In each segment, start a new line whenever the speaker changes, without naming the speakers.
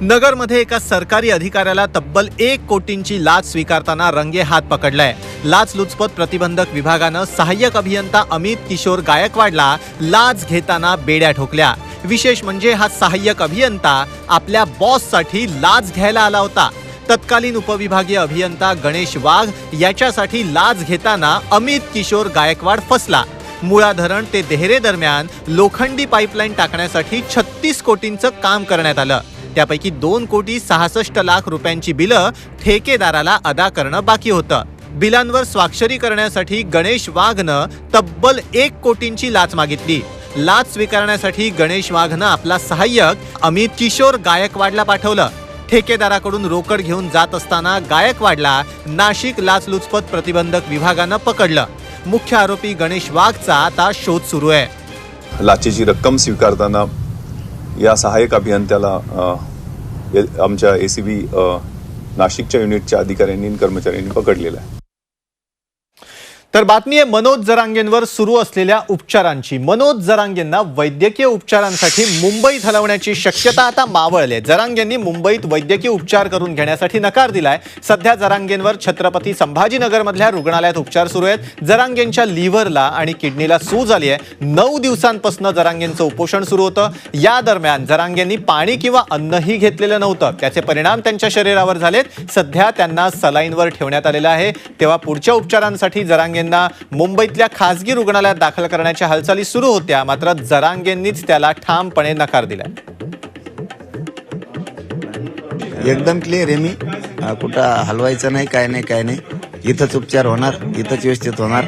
नगरमध्ये एका सरकारी अधिकाऱ्याला तब्बल 1 कोटींची लाच स्वीकारताना रंगेहात पकडलाय। लाचलुचपत प्रतिबंधक विभागानं सहाय्यक अभियंता अमित किशोर गायकवाडला लाच घेताना बेड्या ठोकल्या। विशेष म्हणजे हा सहाय्यक अभियंता आपल्या बॉससाठी लाच घ्यायला आला होता। तत्कालीन उपविभागीय अभियंता गणेश वाघ याच्यासाठी लाच घेताना अमित किशोर गायकवाड फसला। मुळा धरण ते देहरे दरम्यान लोखंडी पाईपलाईन टाकण्यासाठी 36 कोटींचं काम करण्यात आलं। त्यापैकी 2 कोटी 66 लाख रुपयांची बिलं ठेकेदाराला अदा करणं बाकी होतं। बिलांवर स्वाक्षरी करण्यासाठी गणेश वाघनं तब्बल 1 कोटींची लाच मागितली। लाच स्वीकारण्यासाठी गणेश वाघनं आपला सहाय्यक अमित किशोर गायकवाडला पाठवलं। ठेकेदाराकडून रोकड घेऊन जात असताना गायकवाडला नाशिक लाचलुचपत प्रतिबंधक विभागानं पकडलं। मुख्य आरोपी गणेश वाघचा आता शोध सुरू आहे।
लाचेची रक्कम स्वीकारताना या सहाय्यक अभियंत्याला आमच्या एसीबी नाशिकच्या युनिटच्या अधिकाऱ्यांनी आणि कर्मचाऱ्यांनी पकडलेला आहे।
तर बातमी आहे मनोज जरांगेंवर सुरू असलेल्या उपचारांची। मनोज जरांगेंना वैद्यकीय उपचारांसाठी मुंबईत हलवण्याची शक्यता आता मावळली आहे। जरांगेंनी मुंबईत वैद्यकीय उपचार करून घेण्यासाठी नकार दिलाय। सध्या जरांगेंवर छत्रपती संभाजीनगरमधल्या रुग्णालयात उपचार सुरू आहेत। जरांगेंच्या लिव्हरला आणि किडनीला सूज आली आहे। 9 दिवसांपासून जरांगेंचं उपोषण सुरू होतं। या दरम्यान जरांगेंनी पाणी किंवा अन्नही घेतलेलं नव्हतं। त्याचे परिणाम त्यांच्या शरीरावर झालेत। सध्या त्यांना सलाईनवर ठेवण्यात आलेलं आहे। तेव्हा पुढच्या उपचारांसाठी जरांगेंना मुंबईतल्या खासगी रुग्णालयात दाखल करण्याच्या हालचाली सुरू होत्या। मात्र जरांगेंनीच त्याला ठामपणे नकार दिलाय।
एकदम क्लिअर आहे, मी कुठं हलवायचं नाही, काय नाही, इथंच उपचार होणार, इथंच व्यवस्थित होणार,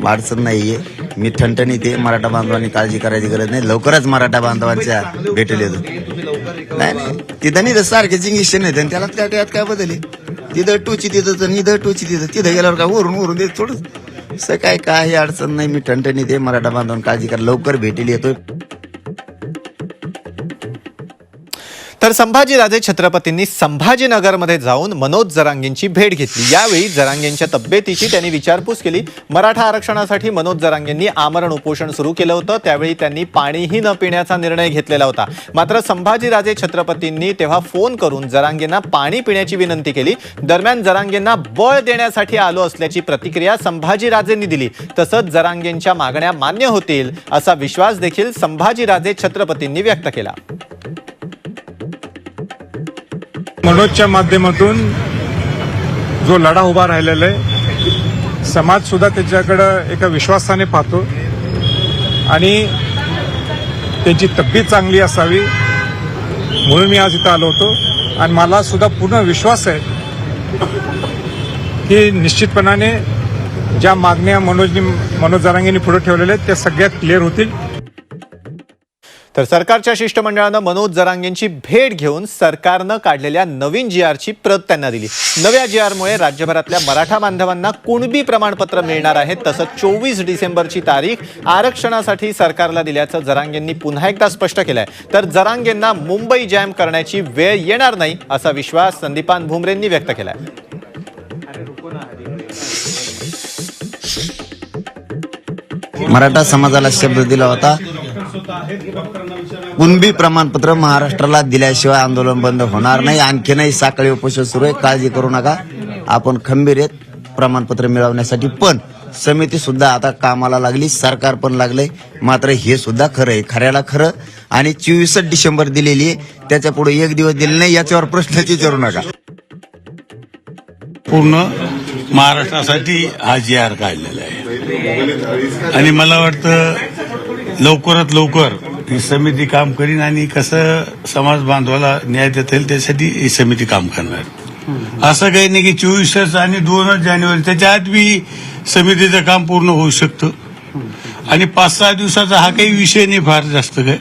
अडचण नाहीये। मी ठणठणीत आहे। मराठा बांधवांनी काळजी करायची गरज नाही। लवकरच मराठा बांधवांच्या भेटेल येतो। नाही तिथं नाही, सारखेच इंजेक्शन येते आणि त्याला काय बदल आहे? तिथं टोची तिथं, इथं टोची तिथं गेल्यावर काय वरून देत थोडं असं काय अडचण नाही। मी ठणठणीत आहे। मराठा बांधवांनी काळजी करा, लवकर भेटेल येतोय।
तर संभाजीराजे छत्रपतींनी संभाजीनगरमध्ये जाऊन मनोज जरांगेंची भेट घेतली। यावेळी जरांगेंच्या तब्येतीची त्यांनी विचारपूस केली। मराठा आरक्षणासाठी मनोज जरांगेंनी आमरण उपोषण सुरू केलं होतं। त्यावेळी त्यांनी पाणीही न पिण्याचा निर्णय घेतलेला होता। मात्र संभाजीराजे छत्रपतींनी तेव्हा फोन करून जरांगेंना पाणी पिण्याची विनंती केली। दरम्यान जरांगेंना बळ देण्यासाठी आलो असल्याची प्रतिक्रिया संभाजीराजेंनी दिली। तसंच जरांगेंच्या मागण्या मान्य होतील असा विश्वास देखील संभाजीराजे छत्रपतींनी व्यक्त केला।
मनोजच्या माध्यमातून जो लढा उभा राहिलेला आहे, समाज सुद्धा त्याच्याकडे एका विश्वासाने पाहतो आणि त्यांची तब्येत चांगली असावी म्हणून मी आज इथं आलो होतो। आणि मला सुद्धा पूर्ण विश्वास आहे की निश्चितपणाने ज्या मागण्या मनोज जरांगेंनी पुढे ठेवलेल्या आहेत त्या सगळ्यात क्लिअर होतील।
तर सरकारच्या शिष्टमंडळानं मनोज जरांगेंची भेट घेऊन सरकारनं काढलेल्या नवीन GRची प्रत त्यांना दिली। नव्या GRमुळे राज्यभरातल्या मराठा बांधवांना कुणबी प्रमाणपत्र मिळणार आहे। तसंच 24 डिसेंबरची तारीख आरक्षणासाठी सरकारला दिल्याचं जरांगेंनी पुन्हा एकदा स्पष्ट केलंय। तर जरांगेंना मुंबई जॅम करण्याची वेळ येणार नाही असा विश्वास संदीपान भुमरेंनी व्यक्त केलाय।
मराठा समाजाला शब्द दिला होता, कुणबी प्रमाणपत्र महाराष्ट्राला दिल्याशिवाय आंदोलन बंद होणार नाही। आणखीनही साखळी उपोषण सुरू आहे, काळजी करू नका, आपण खंबीर आहेत प्रमाणपत्र मिळवण्यासाठी। पण समिती सुद्धा आता कामाला लागली, सरकार पण लागलंय। मात्र हे सुद्धा खरं आहे, खऱ्याला खरं। आणि 24 डिसेंबर दिलेली आहे, त्याच्या पुढे 1 दिवस दिले नाही, याच्यावर प्रश्नच विचारू नका।
पूर्ण महाराष्ट्रासाठी हा GR काढलेला आहे आणि मला वाटतं लवकरात लवकर ही समिती काम करीन आणि कसं समाज बांधवाला न्याय देता येईल त्यासाठी ही समिती काम करणार। असं काही नाही की 24 आणि 2 जानेवारी त्याच्या आत बी समितीचं काम पूर्ण होऊ शकतं आणि 5-6 दिवसाचा हा काही विषय नाही फार जास्त काय।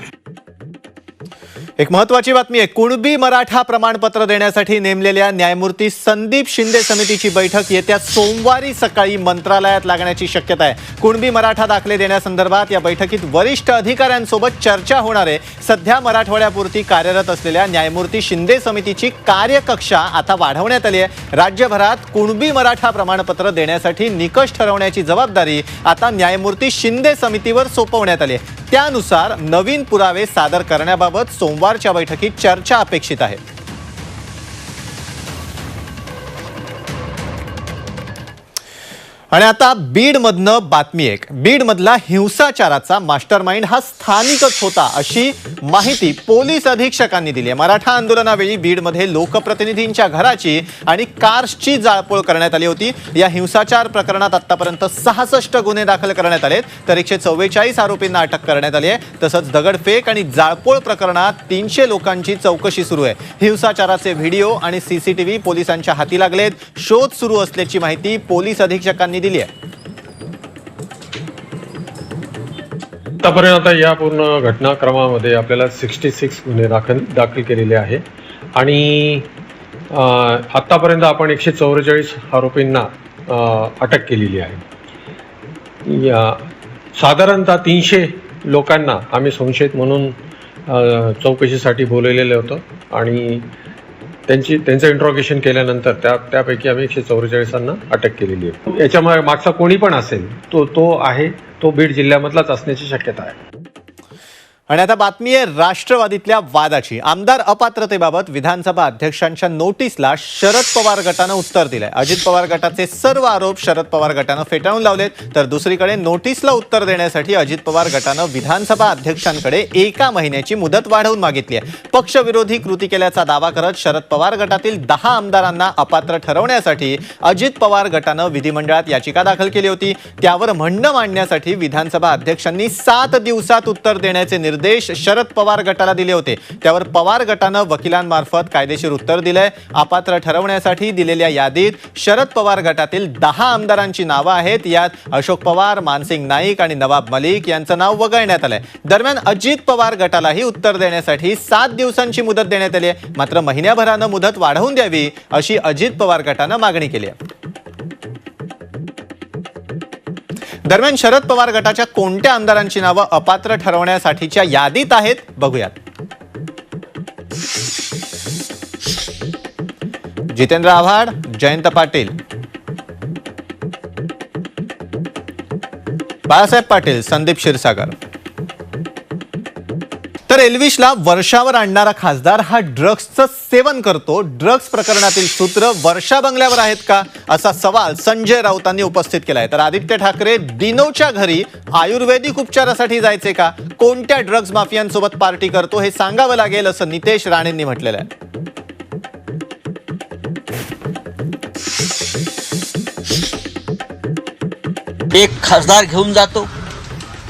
एक महत्वाची बातमी आहे। कुणबी मराठा प्रमाणपत्र देण्यासाठी नेमलेल्या न्यायमूर्ती संदीप शिंदे समितीची बैठक येत्या सोमवारी सकाळी मंत्रालयात लागण्याची शक्यता आहे। कुणबी मराठा दाखले देण्यासंदर्भात या बैठकीत वरिष्ठ अधिकाऱ्यांसोबत चर्चा होणार आहे। सध्या मराठवाड्यापुरती कार्यरत असलेल्या न्यायमूर्ती शिंदे समितीची कार्यकक्षा आता वाढवण्यात आली आहे। राज्यभरात कुणबी मराठा प्रमाणपत्र देण्यासाठी निकष ठरवण्याची जबाबदारी आता न्यायमूर्ती शिंदे समितीवर सोपवण्यात आली आहे। त्यानुसार नवीन पुरावे सादर करण्याबाबत सोमवार बुधवारच्या बैठकीत चर्चा अपेक्षित आहे. आणि आता बीडमधनं बातमी एक. बीडमधला हिंसाचाराचा मास्टरमाइंड हा स्थानिकच होता अशी माहिती पोलीस अधीक्षकांनी दिली आहे. मराठा आंदोलनावेळी बीडमध्ये लोकप्रतिनिधींच्या घराची आणि कार्सची जाळपोळ करण्यात आली होती. या हिंसाचार प्रकरणात आतापर्यंत 66 गुन्हे दाखल करण्यात आलेत, तर 144 आरोपींना अटक करण्यात आली आहे. तसंच दगडफेक आणि जाळपोळ प्रकरणात 300 लोकांची चौकशी सुरू आहे. हिंसाचाराचे व्हिडिओ आणि सीसीटीव्ही पोलिसांच्या हाती लागलेत. शोध सुरू असल्याची माहिती पोलीस अधीक्षकांनी दिली आहे.
आतापर्यंत आता या पूर्ण घटनाक्रमामध्ये आपल्याला 66 गुन्हे दाखल केलेले आहे आणि आतापर्यंत आपण 144 आरोपींना अटक केलेली आहे. साधारणतः 300 लोकांना आम्ही संशयित म्हणून चौकशीसाठी बोलवलेलं होतं आणि त्यांचं इंट्रोगेशन केल्यानंतर त्यापैकी आम्ही 144 अटक केलेली आहे. याच्या मागचा कोणी पण असेल तो आहे, तो बीड जिल्ह्यामधलाच असण्याची शक्यता आहे.
आणि आता बातमी आहे राष्ट्रवादीतल्या वादाची. आमदार अपात्रतेबाबत विधानसभा अध्यक्षांच्या नोटीसला शरद पवार गटानं उत्तर दिलंय. अजित पवार गटाचे सर्व आरोप शरद पवार गटानं फेटाळून लावलेत, तर दुसरीकडे नोटीसला उत्तर देण्यासाठी अजित पवार गटानं विधानसभा अध्यक्षांकडे 1 महिन्याची मुदत वाढवून मागितली आहे. पक्षविरोधी कृती केल्याचा दावा करत शरद पवार गटातील 10 आमदारांना अपात्र ठरवण्यासाठी अजित पवार गटानं विधिमंडळात याचिका दाखल केली होती. त्यावर म्हणणं मांडण्यासाठी विधानसभा अध्यक्षांनी 7 दिवसात उत्तर देण्याचे निर्देश शरद पवार गटाला दिले होते. त्यावर पवार गटानं वकिलांमार्फत कायदेशीर उत्तर दिलंय. अपात्र ठरवण्यासाठी दिलेल्या यादीत शरद पवार गटातील 10 आमदारांची नावं आहेत. यात अशोक पवार, मानसिंग नाईक आणि नवाब मलिक यांचं नाव वगळण्यात आलंय. दरम्यान अजित पवार गटालाही उत्तर देण्यासाठी 7 दिवसांची मुदत देण्यात आली आहे. मात्र महिन्याभरानं मुदत वाढवून द्यावी अशी अजित पवार गटानं मागणी केली आहे. दरम्यान शरद पवार गटाच्या कोणत्या आमदारांची नावं अपात्र ठरवण्यासाठीच्या यादीत आहेत बघूयात. जितेंद्र आव्हाड, जयंत पाटील, बाळासाहेब पाटील, संदीप क्षीरसागर. तर एल्विशला वर्षावर आणणारा खासदार हा ड्रग्सचं सेवन करतो. ड्रग्स प्रकरणातील सूत्र वर्षा बंगल्यावर आहेत का असा सवाल संजय राऊतांनी उपस्थित केलाय. तर आदित्य ठाकरे डिनोच्या घरी आयुर्वेदिक उपचारासाठी जायचे का? कोणत्या ड्रग्स माफियांसोबत पार्टी करतो हे सांगावं लागेल असं नितेश राणेंनी म्हटलेलं आहे.
एक खासदार घेऊन जातो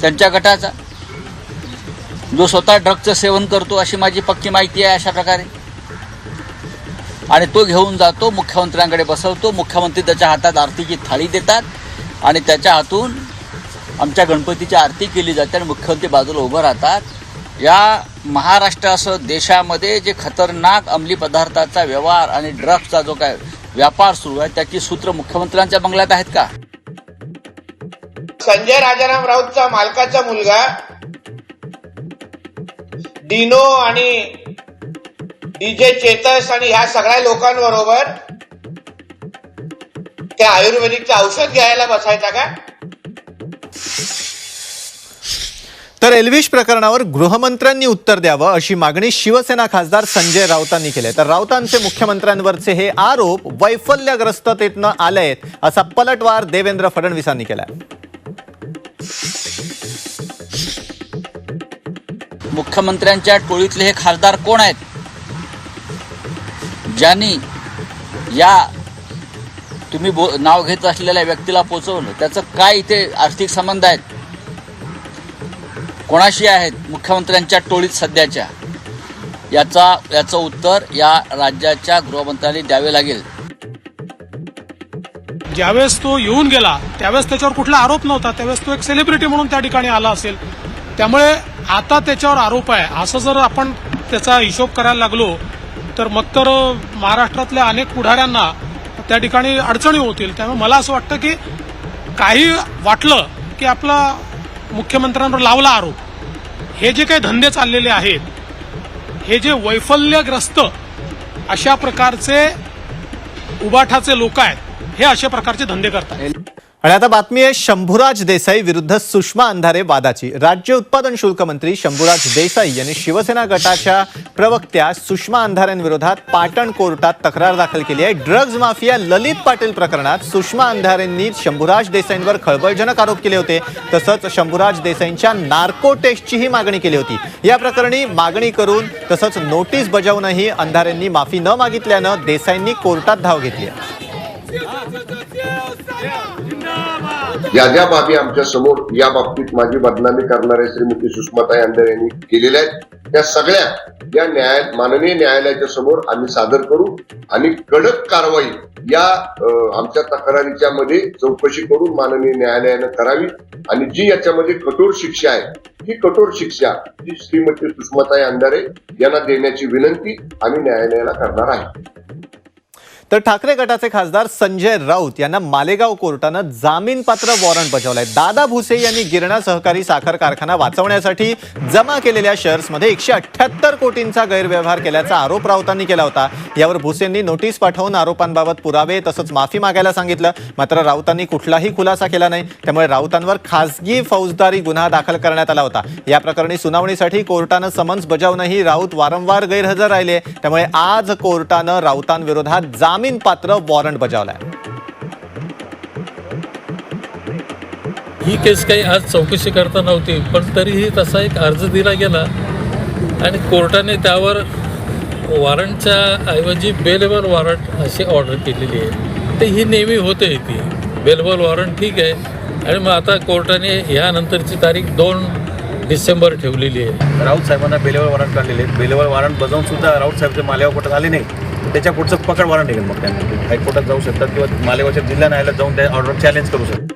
त्यांच्या गटाचा, जो स्वतः ड्रग्सचं सेवन करतो अशी माझी पक्की माहिती आहे अशा प्रकारे, आणि तो घेऊन जातो मुख्यमंत्र्यांकडे बसवतो. मुख्यमंत्री त्याच्या हातात आरतीची थाळी देतात आणि त्याच्या हातून आमच्या गणपतीची आरती केली जाते आणि मुख्यमंत्री बाजूला उभं राहतात. या महाराष्ट्रासह देशामध्ये जे खतरनाक अंमली पदार्थाचा व्यवहार आणि ड्रग्सचा जो काय व्यापार सुरू आहे त्याची सूत्र मुख्यमंत्र्यांच्या बंगल्यात आहेत का?
संजय राजाराम राऊतचा मालकाचा मुलगा डिनो आणि डीजे चेतस आणि ह्या सगळ्या लोकांबरोबर त्या आयुर्वेदिकचं औषध घ्यायला बसायचा का?
तर एल्विश प्रकरणावर गृहमंत्र्यांनी उत्तर द्यावं अशी मागणी शिवसेना खासदार संजय राऊतांनी केली. तर राऊतांचे मुख्यमंत्र्यांवरचे हे आरोप वैफल्यग्रस्ततेतनं आलेत असा पलटवार देवेंद्र फडणवीसांनी केलाय.
मुख्यमंत्र्यांच्या टोळीतले हे खासदार कोण आहेत ज्यांनी या तुम्ही नाव घेत असलेल्या व्यक्तीला पोचवलं? त्याचं काय इथे आर्थिक संबंध आहेत? कोणाशी आहेत मुख्यमंत्र्यांच्या टोळीत सध्याच्या? याचं उत्तर या राज्याच्या गृहमंत्र्यांनी द्यावे लागेल.
ज्यावेळेस तो येऊन गेला त्यावेळेस त्याच्यावर कुठला आरोप नव्हता. त्यावेळेस तो एक सेलिब्रिटी म्हणून त्या ठिकाणी आला असेल. त्यामुळे आता त्याच्यावर आरोप आहे असं जर आपण त्याचा हिशोब करायला लागलो तर मग तर महाराष्ट्रातल्या अनेक पुढाऱ्यांना त्या ठिकाणी अडचणी होतील. त्यामुळे मला असं वाटतं की काही वाटलं की आपला मुख्यमंत्र्यांवर लावला आरोप, हे जे काही धंदे चाललेले आहेत, हे जे वैफल्यग्रस्त अशा प्रकारचे उबाठाचे लोक आहेत, हे अशा प्रकारचे धंदे करतात.
आणि आता बातमी आहे शंभूराज देसाई विरुद्ध सुषमा अंधारे वादाची। राज्य उत्पादन शुल्क मंत्री शंभूराज देसाई यांनी शिवसेना गटाच्या प्रवक्त्या सुषमा अंधारेंविरोधात पाटण कोर्टात तक्रार दाखल केली आहे। ड्रग्ज माफिया ललित पाटील प्रकरणात सुषमा अंधारेंनी शंभूराज देसाईंवर खळबळजनक आरोप केले होते। तसंच शंभूराज देसाईंच्या नार्को टेस्टचीही मागणी केली होती। या प्रकरणी मागणी करून तसंच नोटीस बजावूनही अंधारेंनी माफी न मागितल्यानं देसाईंनी कोर्टात धाव घेतली आहे।
ज्या ज्या बाबी आमच्या समोर या बाबतीत माझी बदनामी करणारे श्रीमती सुषमाताई अंधारे यांनी केलेल्या आहेत त्या सगळ्या या माननीय न्यायालयाच्या समोर आम्ही सादर करू आणि कडक कारवाई या आमच्या तक्रारीच्या मध्ये चौकशी करून माननीय न्यायालयानं करावी आणि जी याच्यामध्ये कठोर शिक्षा आहे ही कठोर शिक्षा ही श्रीमती सुषमाताई अंधारे यांना देण्याची विनंती आम्ही न्यायालयाला करणार आहे।
तर ठाकरे गटाचे खासदार संजय राऊत यांना मालेगाव कोर्टानं जामीनपात्र वॉरंट बजावलाय। दादा भुसे यांनी गिरणा सहकारी साखर कारखाना वाचवण्यासाठी जमा केलेल्या शेअर्समध्ये 178 कोटींचा गैरव्यवहार केल्याचा आरोप राऊतांनी केला होता। यावर भुसेंनी नोटीस पाठवून आरोपांबाबत पुरावे तसंच माफी मागायला सांगितलं। मात्र राऊतांनी कुठलाही खुलासा केला नाही। त्यामुळे राऊतांवर खासगी फौजदारी गुन्हा दाखल करण्यात आला होता। या प्रकरणी सुनावणीसाठी कोर्टानं समन्स बजावूनही राऊत वारंवार गैरहजर राहिले। त्यामुळे आज कोर्टानं राऊतांविरोधात जामीनपात्र वॉरंट बजावलाय।
ही केस काही आज चौकशी करता नव्हती, पण तरीही तसा एक अर्ज दिला गेला आणि कोर्टाने त्यावर वॉरंटच्या ऐवजी बेलेबल वॉरंट अशी ऑर्डर केलेली आहे। तर ही नेहमी होते ती बेलेबल वॉरंट ठीक आहे आणि मग आता कोर्टाने ह्यानंतरची तारीख 2 डिसेंबर ठेवलेली आहे।
राऊत साहेबांना बेलेबल वॉरंट काढलेले आहेत। बेलेबल वॉरंट बजावून सुद्धा राऊत साहेब मालेगाव कोर्टात आले नाही, त्याच्या पुढचं पकड वॉरंट निघेल। मग त्यांना हायकोर्टात जाऊ शकतात किंवा मालेगावच्या जिल्हा न्यायालयात जाऊन त्या ऑर्डर चॅलेंज करू शकतात।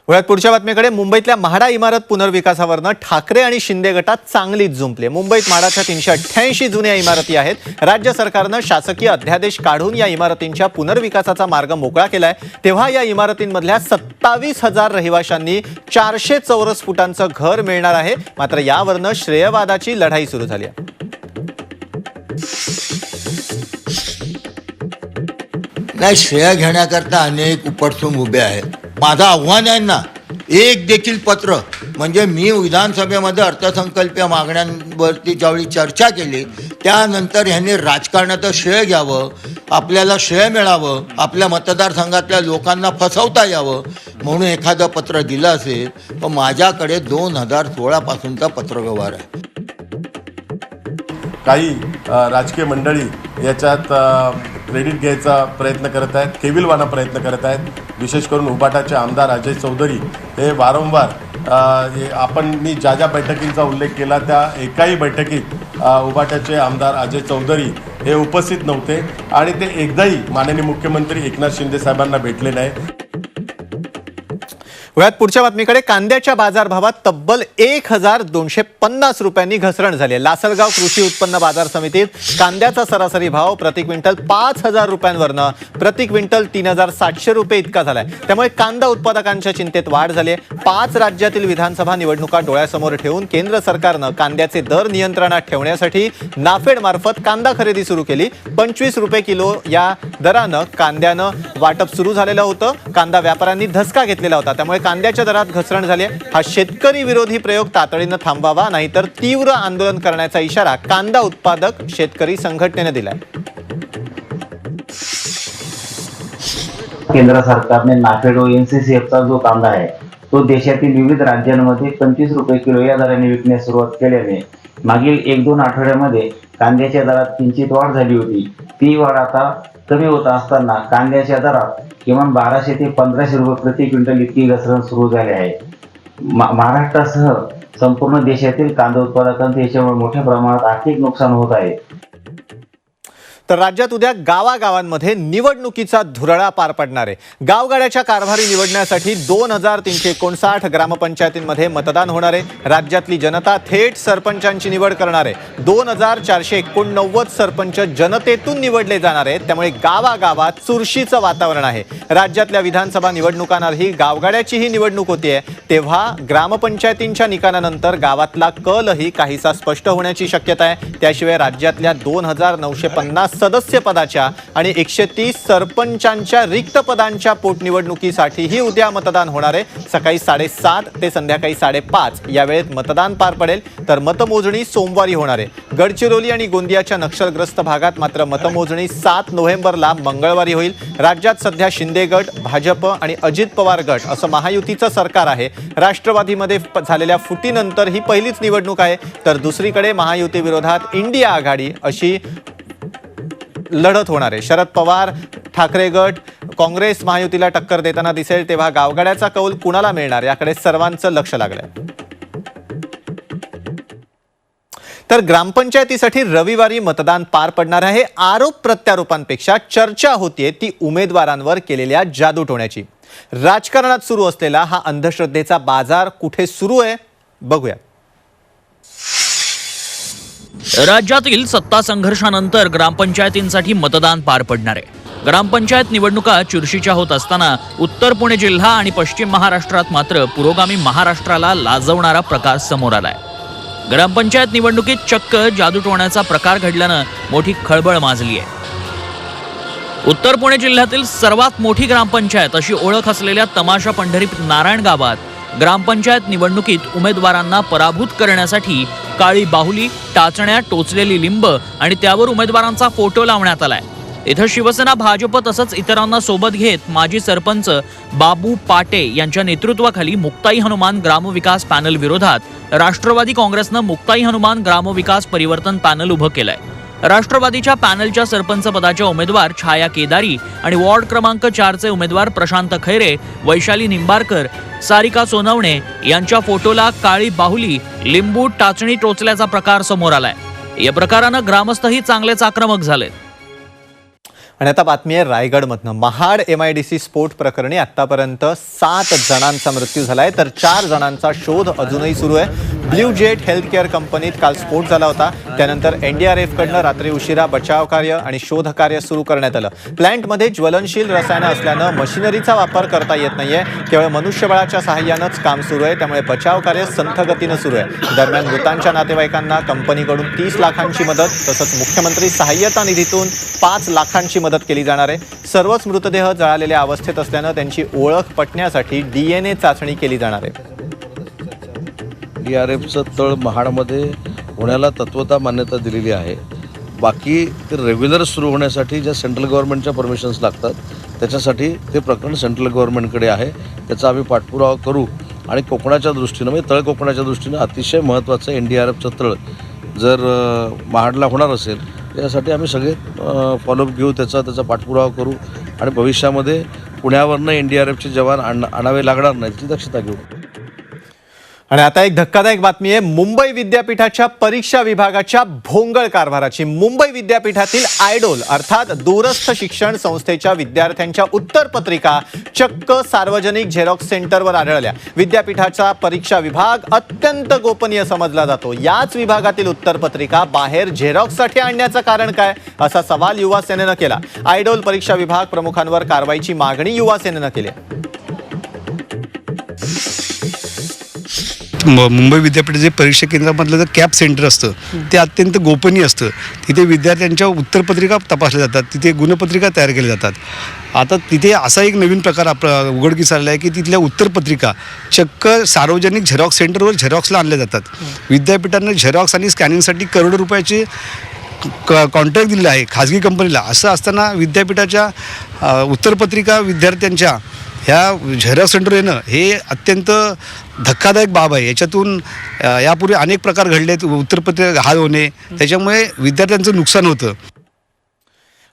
वळत पुढच्या बातमीकडे मुंबईतल्या म्हाडा इमारत पुनर्विकासावरनं ठाकरे आणि शिंदे गटात चांगलीच जुंपली। मुंबईत म्हाडाच्या 388 जुन्या इमारती आहेत। राज्य सरकारनं शासकीय अध्यादेश काढून या इमारतींच्या पुनर्विकासाचा मार्ग मोकळा केलाय। तेव्हा या इमारतींमधल्या 27,000 रहिवाशांनी 400 चौरस फुटांचं घर मिळणार आहे। मात्र यावरनं श्रेयवादाची लढाई सुरू झाली आहे।
नाही, श्रेय घेण्याकरता अनेक उपटसूम उभे आहेत। माझं आव्हान आहे ना, एक देखील पत्र म्हणजे मी विधानसभेमध्ये अर्थसंकल्पीय मागण्यांवरती ज्यावेळी चर्चा केली त्यानंतर ह्यांनी राजकारणाचं श्रेय घ्यावं, आपल्याला श्रेय मिळावं, आपल्या मतदारसंघातल्या लोकांना फसवता यावं म्हणून एखादं पत्र दिलं असेल, पण माझ्याकडे 2016 पासूनचा पत्रव्यवहार आहे।
काही राजकीय मंडळी याच्यात क्रेडिट घ्यायचा प्रयत्न करत आहेत, केविलवाना प्रयत्न करत आहेत। विशेष करून उबाटाचे आमदार अजय चौधरी हे वारंवार आपण मी ज्या ज्या बैठकींचा उल्लेख केला त्या एकाही बैठकीत उबाटाचे आमदार अजय चौधरी हे उपस्थित नव्हते आणि ते एकदाही माननीय मुख्यमंत्री एकनाथ शिंदे साहेबांना भेटले नाही।
वळत पुढच्या बातमीकडे कांद्याच्या बाजारभावात तब्बल 1,250 रुपयांनी घसरण झाली आहे। लासलगाव कृषी उत्पन्न बाजार समितीत कांद्याचा सरासरी भाव प्रति क्विंटल 5,000 रुपयांवरनं प्रति क्विंटल 3,700 रुपये इतका झालाय। त्यामुळे कांदा उत्पादकांच्या चिंतेत वाढ झाली आहे। 5 राज्यातील विधानसभा निवडणुका डोळ्यासमोर ठेवून केंद्र सरकारनं कांद्याचे दर नियंत्रणात ठेवण्यासाठी नाफेड मार्फत कांदा खरेदी सुरू केली। 25 रुपये किलो या दरानं कांद्यानं वाटप सुरू झालेलं होतं। कांदा व्यापाऱ्यांनी धसका घेतलेला होता। त्यामुळे कांद्याच्या दरात घसरण झाली आहे। हा शेतकरी विरोधी प्रयोग तातडीनं थांबावा, नाहीतर तीव्र आंदोलन करण्याचा इशारा कांदा उत्पादक शेतकरी संघटनेने दिलाय।
केंद्र सरकारने नाफेड व NCCFचा जो कांदा आहे तो देशातील विविध राज्यांमध्ये 25 रुपये किलो या दराने विकण्यास सुरुवात केल्याने मागील 1-2 आठवड्यामध्ये कांद्याच्या दरात किंचित वाढ झाली होती। ती वाढ आता कमी होत असताना कांद्याच्या दरात किमान 1,200 ते 1,500 रुपये प्रति क्विंटल इतकी घसरण सुरू झाली आहे। महाराष्ट्रासह संपूर्ण देशातील कांदा उत्पादकांचे याच्यामुळे मोठ्या प्रमाणात आर्थिक नुकसान होत आहे।
तर राज्यात उद्या गावागावांमध्ये निवडणुकीचा धुरळा पार पडणार आहे। गावगाड्याच्या कारभारी निवडण्यासाठी 2,359 ग्रामपंचायतींमध्ये मतदान होणार आहे। राज्यातली जनता थेट सरपंचांची निवड करणार आहे। 2,489 सरपंच जनतेतून निवडले जाणार आहेत। त्यामुळे गावागावात चुरशीचं वातावरण आहे। राज्यातल्या विधानसभा निवडणुकांनाही गावगाड्याचीही निवडणूक होतीये, तेव्हा ग्रामपंचायतींच्या निकालानंतर गावातला कलही काहीसा स्पष्ट होण्याची शक्यता आहे। त्याशिवाय राज्यातल्या 2,950 सदस्य पदाच्या आणि 130 सरपंचांच्या रिक्त पदांच्या पोटनिवडणुकीसाठीही उद्या मतदान होणार आहे. सकाळी 7:30 ते संध्याकाळी 5:30 या वेळेत मतदान पार पडेल, तर मतमोजणी सोमवारी होणार आहे. गडचिरोली आणि गोंदियाच्या नक्षलग्रस्त भागात मात्र मतमोजणी 7 नोव्हेंबरला मंगळवारी होईल. राज्यात सध्या शिंदे गट, भाजप आणि अजित पवार गट असं महायुतीचं सरकार आहे. राष्ट्रवादीमध्ये झालेल्या फुटीनंतर ही पहिलीच निवडणूक आहे, तर दुसरीकडे महायुती विरोधात इंडिया आघाडी अशी लढत होणार आहे. शरद पवार ठाकरे गट काँग्रेस महायुतीला टक्कर देताना दिसेल, तेव्हा गावगाड्याचा कौल कुणाला मिळणार याकडे सर्वांचं लक्ष लागलंय. तर ग्रामपंचायतीसाठी रविवारी मतदान पार पडणार आहे. आरोप प्रत्यारोपांपेक्षा चर्चा होतीये ती उमेदवारांवर केलेल्या जादूटोण्याची. राजकारणात सुरू असलेला हा अंधश्रद्धेचा बाजार कुठे सुरू आहे बघूया.
राज्यातील सत्ता संघर्षानंतर ग्रामपंचायतींसाठी मतदान पार पडणार आहे. ग्रामपंचायत निवडणुका चुरशीच्या होत असताना उत्तर पुणे जिल्हा आणि पश्चिम महाराष्ट्रात मात्र पुरोगामी महाराष्ट्राला लाजवणारा प्रकार समोर आलाय. ग्रामपंचायत निवडणुकीत चक्क जादूटोण्याचा प्रकार घडल्यानं मोठी खळबळ माजली आहे. उत्तर पुणे जिल्ह्यातील सर्वात मोठी ग्रामपंचायत अशी ओळख असलेल्या तमाशा पंढरी नारायण गावात ग्रामपंचायत निवडणुकीत उमेदवारांना पराभूत करण्यासाठी काळी बाहुली, टाचण्या, टोचलेली लिंब आणि त्यावर उमेदवारांचा फोटो लावण्यात आलाय. इथं शिवसेना, भाजप तसंच इतरांना सोबत घेत माजी सरपंच बाबू पाटे यांच्या नेतृत्वाखाली मुक्ताई हनुमान ग्रामविकास पॅनल विरोधात राष्ट्रवादी काँग्रेसनं मुक्ताई हनुमान ग्रामविकास परिवर्तन पॅनल उभं केलंय. राष्ट्रवादीच्या पॅनलच्या सरपंच पदाच्या उमेदवार छाया केदारी आणि वॉर्ड क्रमांक 4चे उमेदवार प्रशांत खैरे, वैशाली निंबारकर, सारिका सोनवणे यांच्या फोटोला काळी बाहुली, लिंबू, टाचणी टोचल्याचा प्रकार समोर आलाय. या प्रकारानं ग्रामस्थही चांगलेच आक्रमक झालेत.
आणि आता बातमी आहे रायगडमधनं. महाड MIDC स्फोट प्रकरणी आतापर्यंत 7 जणांचा मृत्यू झालाय, तर 4 जणांचा शोध अजूनही सुरू आहे. ब्ल्यू जेट हेल्थ केअर कंपनीत काल स्फोट झाला होता. त्यानंतर NDRF कडनं रात्री उशिरा बचाव कार्य आणि शोध कार्य सुरू करण्यात आलं. प्लॅन्टमध्ये ज्वलनशील रसायनं असल्यानं मशिनरीचा वापर करता येत नाहीये. केवळ मनुष्यबळाच्या सहाय्यानंच काम सुरू आहे, त्यामुळे बचाव कार्य संथ गतीनं सुरू आहे. दरम्यान मृतांच्या नातेवाईकांना कंपनीकडून 30 लाखांची मदत तसंच मुख्यमंत्री सहाय्यता निधीतून 5 लाखांची मदत केली जाणार आहे. सर्वच मृतदेह जळालेल्या अवस्थेत असल्यानं त्यांची ओळख पटण्यासाठी DNA चाचणी केली जाणार आहे.
NDRFचं तळ महाडमध्ये होण्याला तत्वता मान्यता दिलेली आहे. बाकी ते रेग्युलर सुरू होण्यासाठी ज्या सेंट्रल गव्हर्नमेंटच्या परमिशन्स लागतात त्याच्यासाठी ते प्रकरण सेंट्रल गव्हर्नमेंटकडे आहे. त्याचा आम्ही पाठपुरावा करू आणि कोकणाच्या दृष्टीनं म्हणजे तळ कोकणाच्या दृष्टीनं अतिशय महत्त्वाचं NDRFचं तळ जर महाडला होणार असेल त्यासाठी आम्ही सगळे फॉलोअप घेऊ, त्याचा पाठपुरावा करू आणि भविष्यामध्ये पुण्यावरनं NDRFचे जवान आणावे लागणार नाहीत याची दक्षता घेऊ.
आणि आता एक धक्कादायक बातमी आहे मुंबई विद्यापीठाच्या परीक्षा विभागाच्या भोंगळ कारभाराची. मुंबई विद्यापीठातील आयडोल अर्थात दूरस्थ शिक्षण संस्थेच्या विद्यार्थ्यांच्या उत्तरपत्रिका चक्क सार्वजनिक झेरॉक्स सेंटरवर आढळल्या. विद्यापीठाचा परीक्षा विभाग अत्यंत गोपनीय समजला जातो. याच विभागातील उत्तरपत्रिका बाहेर झेरॉक्ससाठी आणण्याचं कारण काय, असा सवाल युवा सेनेनं केला. आयडोल परीक्षा विभाग प्रमुखांवर कारवाईची मागणी युवा सेनेनं केली.
मुंबई विद्यापीठाचे परीक्षा केंद्रामधलं जे कॅप सेंटर असतं ते अत्यंत गोपनीय असतं. तिथे विद्यार्थ्यांच्या उत्तरपत्रिका तपासल्या जातात, तिथे गुणपत्रिका तयार केल्या जातात. आता तिथे असा एक नवीन प्रकार उघडकीस आलेला आहे की तिथल्या उत्तरपत्रिका चक्क सार्वजनिक झेरॉक्स सेंटरवर झेरॉक्सला आणल्या जातात. विद्यापीठांना झेरॉक्स आणि स्कॅनिंगसाठी करोडो रुपयाचे कॉन्ट्रॅक्ट दिलेलं आहे खाजगी कंपनीला. असं असताना विद्यापीठाच्या उत्तरपत्रिका विद्यार्थ्यांच्या ह्या झेरॉक्स सेंटर येणं हे अत्यंत धक्कादायक बाब आहे. याच्यातून यापूर्वी अनेक प्रकार घडले आहेत. उत्तरपत्रिका गहाळ होणे, त्याच्यामुळे विद्यार्थ्यांचं नुकसान होतं.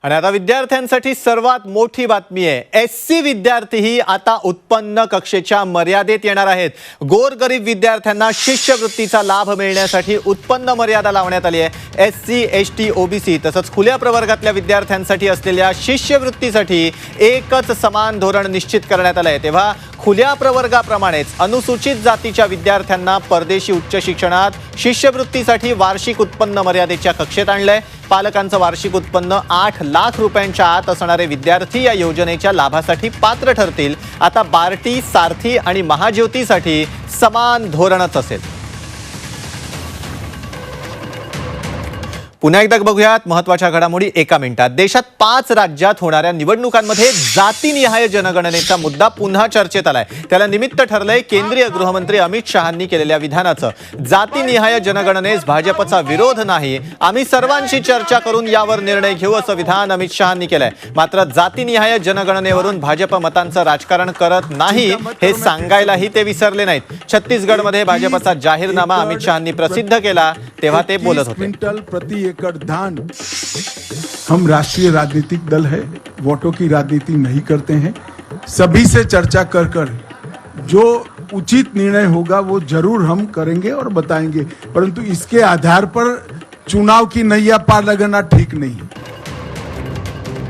आणि आता विद्यार्थ्यांसाठी सर्वात मोठी बातमी आहे. SC विद्यार्थीही आता उत्पन्न कक्षेच्या मर्यादेत येणार आहेत. गोरगरीब विद्यार्थ्यांना शिष्यवृत्तीचा लाभ मिळण्यासाठी उत्पन्न मर्यादा लावण्यात आली आहे. SC, ST, OBC तसंच खुल्या प्रवर्गातल्या विद्यार्थ्यांसाठी असलेल्या शिष्यवृत्तीसाठी एकच समान धोरण निश्चित करण्यात आलं आहे. तेव्हा खुल्या प्रवर्गाप्रमाणेच अनुसूचित जातीच्या विद्यार्थ्यांना परदेशी उच्च शिक्षणात शिष्यवृत्तीसाठी वार्षिक उत्पन्न मर्यादेच्या कक्षेत आणलंय. पालकांचं वार्षिक उत्पन्न 8 लाख रुपयांच्या आत असणारे विद्यार्थी या योजनेच्या लाभासाठी पात्र ठरतील. आता बार्टी, सारथी आणि महाज्योतीसाठी समान धोरणच असेल. पुन्हा एकदा बघूयात महत्वाच्या घडामोडी एका मिनिटात. देशात 5 राज्यात होणाऱ्या निवडणुकांमध्ये जातीनिहाय जनगणनेचा मुद्दा पुन्हा चर्चेत आलाय. त्याला निमित्त ठरलंय केंद्रीय गृहमंत्री अमित शहांनी केलेल्या विधानाचं. जातीनिहाय जनगणनेस भाजपचा विरोध नाही, आम्ही सर्वांशी चर्चा करून यावर निर्णय घेऊ असं विधान अमित शहांनी केलंय. मात्र जातीनिहाय जनगणनेवरून भाजप मतांचं राजकारण करत नाही हे सांगायलाही ते विसरले नाहीत. छत्तीसगडमध्ये भाजपचा जाहीरनामा अमित शहांनी प्रसिद्ध केला तेव्हा ते बोलत होते.
क्विंटल प्रति एकड़ धान. हम राष्ट्रीय राजनीतिक दल है, वोटों की राजनीति नहीं करते हैं. सभी से चर्चा कर जो उचित निर्णय होगा वो जरूर हम करेंगे और बताएंगे, परंतु इसके आधार पर चुनाव की नैया पार लगाना ठीक नहीं.